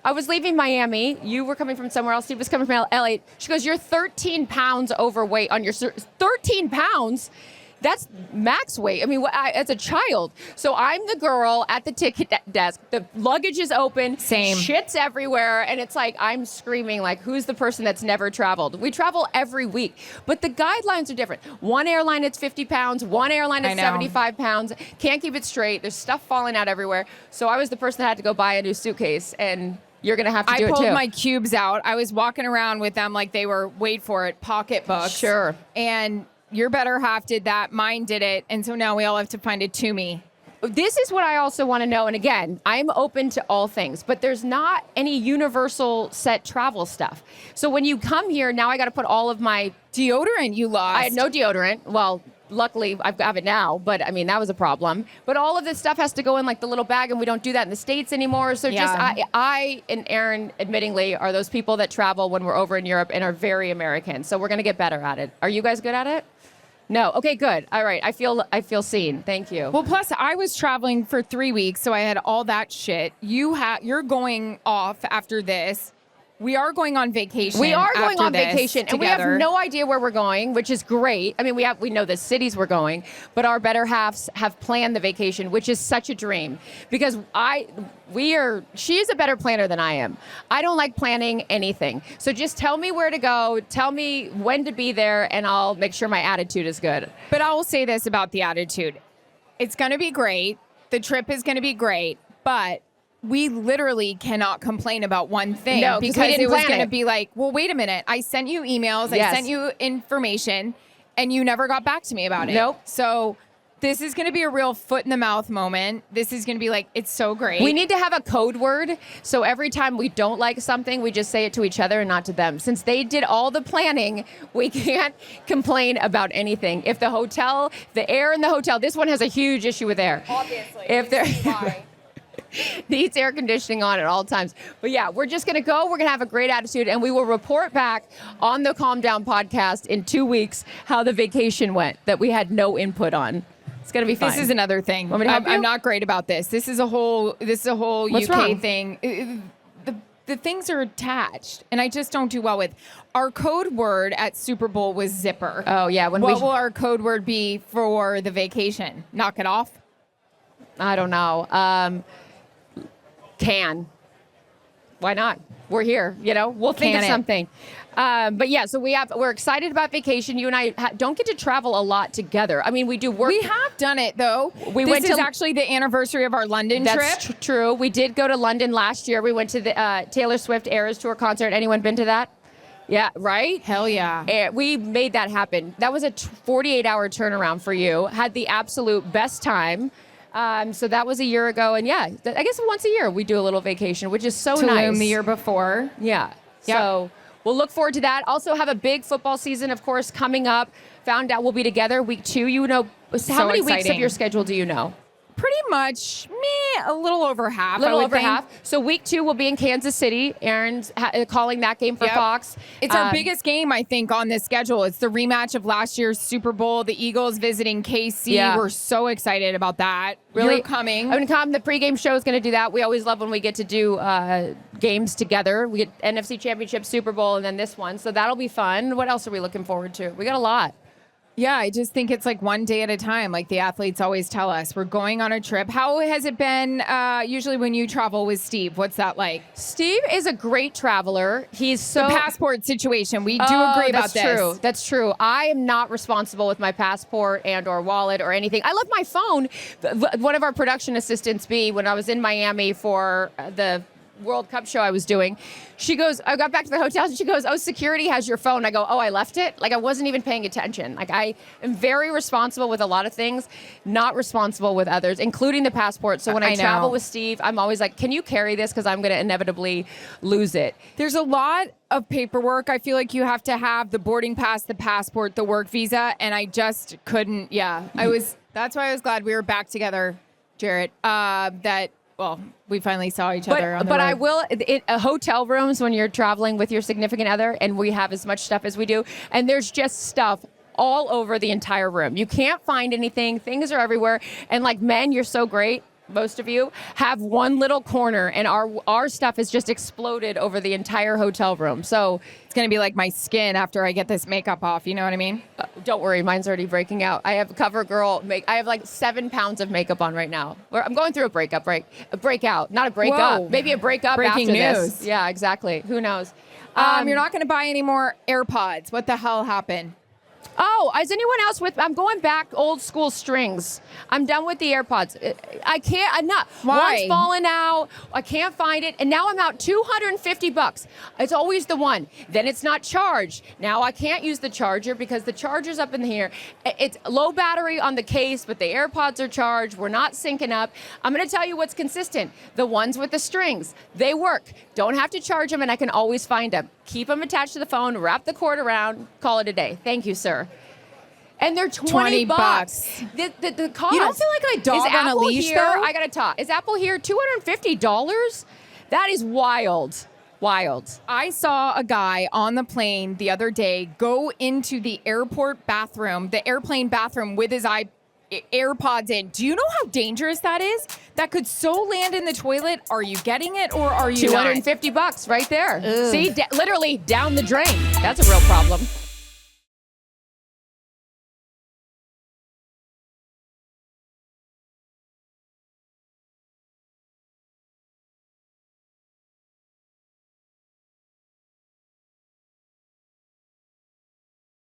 I was leaving Miami. You were coming from somewhere else. Steve was coming from LA. She goes, you're 13 pounds overweight on your 13 pounds. That's max weight. I mean, as a child. So I'm the girl at the ticket desk. The luggage is open. Same. Shit's everywhere. And it's like, I'm screaming like, who's the person that's never traveled? We travel every week. But the guidelines are different. One airline, it's 50 pounds. One airline, it's 75 pounds. Can't keep it straight. There's stuff falling out everywhere. So I was the person that had to go buy a new suitcase. And you're going to have to do it too. I pulled my cubes out. I was walking around with them like they were, wait for it, pocketbooks. Sure. And your better half did that. Mine did it. And so now we all have to find a Toomey. This is what I also want to know. And again, I'm open to all things, but there's not any universal set travel stuff. So when you come here, now I got to put all of my deodorant you lost. I had no deodorant. Well, luckily I have it now, but I mean, that was a problem. But all of this stuff has to go in like the little bag, and we don't do that in the States anymore. So I and Erin, admittingly, are those people that travel when we're over in Europe and are very American. So we're going to get better at it. Are you guys good at it? No. Okay, good. All right. I feel seen. Thank you. Well, plus I was traveling for 3 weeks, so I had all that shit. You're going off after this. We are going on vacation. We are going on vacation, and we have together. no idea where we're going, which is great. I mean, we know the cities we're going, but our better halves have planned the vacation, which is such a dream because she is a better planner than I am. I don't like planning anything. So just tell me where to go, tell me when to be there, and I'll make sure my attitude is good. But I will say this about the attitude. It's going to be great. The trip is going to be great, but we literally cannot complain about one thing because it was going to be like, well, wait a minute. I sent you emails. I sent you information and you never got back to me about it. Nope. So this is going to be a real foot in the mouth moment. This is going to be like, it's so great. We need to have a code word. So every time we don't like something, we just say it to each other and not to them. Since they did all the planning, we can't complain about anything. If the air in the hotel, this one has a huge issue with air. Obviously. If they're needs air conditioning on at all times. But yeah, we're just going to go. We're going to have a great attitude, and we will report back on the Calm Down podcast in 2 weeks how the vacation went that we had no input on. It's going to be fun. This is another thing. Want me to help you? I'm not great about this. This is a whole What's UK wrong? thing. The things are attached, and I just don't do well with. Our code word at Super Bowl was zipper. Oh, yeah. What will our code word be for the vacation? Knock it off? I don't know. Can. Why not? We're here, we'll think of something. But yeah, so we're excited about vacation. You and I don't get to travel a lot together. I mean, we do work. We have done it though. This is actually the anniversary of our London trip. That's true. We did go to London last year. We went to the Taylor Swift Eras Tour concert. Anyone been to that? Yeah, right? Hell yeah. We made that happen. That was a 48-hour turnaround for you. Had the absolute best time. So that was a year ago, and yeah, I guess once a year we do a little vacation, which is so nice. Tulum the year before. Yeah. So we'll look forward to that. Also have a big football season, of course, coming up. Found out we'll be together week 2. How many weeks of your schedule do you know? Pretty much, a little over half. Half. So week 2 will be in Kansas City. Erin's calling that game for Fox. It's our biggest game, I think, on this schedule. It's the rematch of last year's Super Bowl. The Eagles visiting KC. Yeah. We're so excited about that. Really? You're coming. I'm going to come. The pregame show is going to do that. We always love when we get to do games together. We get NFC Championship, Super Bowl, and then this one. So that'll be fun. What else are we looking forward to? We got a lot. Yeah, I just think it's like one day at a time. Like the athletes always tell us, we're going on a trip. How has it been usually when you travel with Steve? What's that like? Steve is a great traveler. He's the passport situation. We do agree about this. True. That's true. I am not responsible with my passport and or wallet or anything. I left my phone. One of our production assistants, when I was in Miami for the World Cup show I was doing, she goes, I got back to the hotel and she goes, oh, security has your phone. I go, oh, I left it? Like I wasn't even paying attention. Like I am very responsible with a lot of things, not responsible with others, including the passport. So when I travel with Steve, I'm always like, can you carry this? Because I'm going to inevitably lose it. There's a lot of paperwork. I feel like you have to have the boarding pass, the passport, the work visa. And I just couldn't. Yeah, that's why I was glad we were back together, Jarrett, we finally saw each other on the road. I will, hotel rooms when you're traveling with your significant other, and we have as much stuff as we do, and there's just stuff all over the entire room. You can't find anything. Things are everywhere. And like men, you're so great. most of you, have one little corner, and our stuff has just exploded over the entire hotel room. So it's going to be like my skin after I get this makeup off. You know what I mean? Don't worry. Mine's already breaking out. I have CoverGirl I have like 7 pounds of makeup on right now. I'm going through a breakout, not a breakup. Whoa. Maybe a breakup Breaking after news. this. Yeah, exactly. Who knows? You're not going to buy any more AirPods. What the hell happened? Oh, is anyone else I'm going back old school strings. I'm done with the AirPods. I'm not. Why? One's fallen out. I can't find it. And now I'm out $250. It's always the one. Then it's not charged. Now I can't use the charger because the charger's up in here. It's low battery on the case, but the AirPods are charged. We're not syncing up. I'm going to tell you what's consistent. The ones with the strings, they work. Don't have to charge them, and I can always find them. Keep them attached to the phone, wrap the cord around, call it a day. Thank you, sir. And they're $20. The cost. You don't feel like a dog is on a Apple leash, here, though? I got to talk. Is Apple here $250? That is wild. Wild. I saw a guy on the plane the other day go into the airport bathroom, the airplane bathroom, with his AirPods in. Do you know how dangerous that is? That could so land in the toilet. Are you getting it or are you $250 right there. Ugh. See, literally down the drain. That's a real problem.